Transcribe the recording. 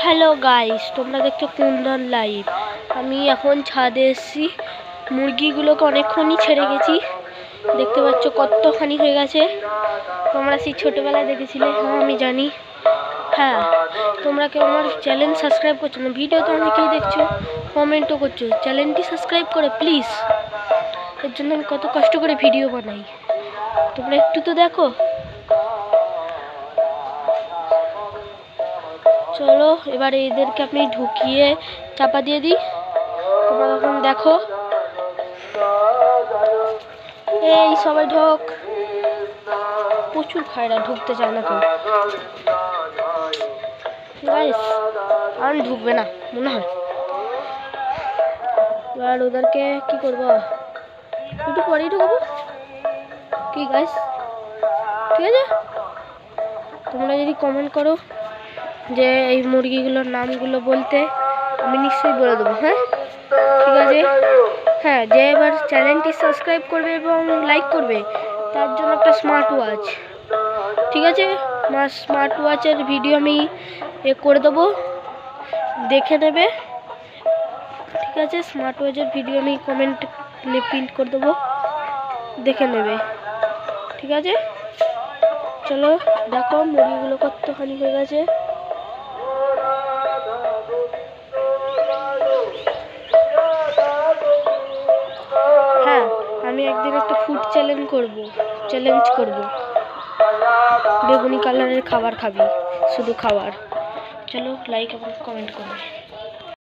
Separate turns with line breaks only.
Hello guys, তোমরা দেখছো Kundan live. আমি এখন ছাদে এসেছি, মুরগিগুলোকে অনেকক্ষণই ছেড়ে গেছি। দেখতে পাচ্ছ কতখানি হয়ে গেছে। তোমরা সেই ছোটোবেলায় দেখেছিলে? হ্যাঁ আমি জানি। হ্যাঁ, তোমরা কেউ আমার চ্যানেল সাবস্ক্রাইব করছো না, ভিডিও তো অনেকেই দেখছো, কমেন্টও করছো, চ্যানেলটি সাবস্ক্রাইব করে প্লিজ। এর জন্য আমি কত কষ্ট করে ভিডিও বানাই, তোমরা একটু তো দেখো। চলো এবারে এদেরকে আপনি ঢুকিয়ে চাপা দিয়ে দিই। তোমরা এখন দেখো, এই সবাই ঢোক। প্রচুর খায়রা, ঢুকতে চায় না কেউ। গাইস আর ঢুকবে না মনে হয়। এবার ওদেরকে কি করবো, একটু পরেই ঢুকবো কি গাইস? ঠিক আছে, তোমরা যদি কমেন্ট করো যে এই মুরগিগুলোর নামগুলো বলতে, আমি নিশ্চয়ই বলে দেবো। হ্যাঁ ঠিক আছে। হ্যাঁ, যে এবার চ্যানেলটি সাবস্ক্রাইব করবে এবং লাইক করবে তার জন্য একটা স্মার্ট ওয়াচ, ঠিক আছে? স্মার্ট ওয়াচের ভিডিও আমি করে দেবো, দেখে নেবে। ঠিক আছে, স্মার্ট ওয়াচের ভিডিও আমি কমেন্ট প্রিন্ট করে দেবো, দেখে নেবে। ঠিক আছে, চলো দেখো মুরগিগুলো কতখানি হয়ে গেছে। হ্যাঁ, আমি একদিন একটা ফুড চ্যালেঞ্জ করব। বেগুনি কালারের খাবার খাবি, শুধু খাবার। চলো লাইক এবং কমেন্ট করবে।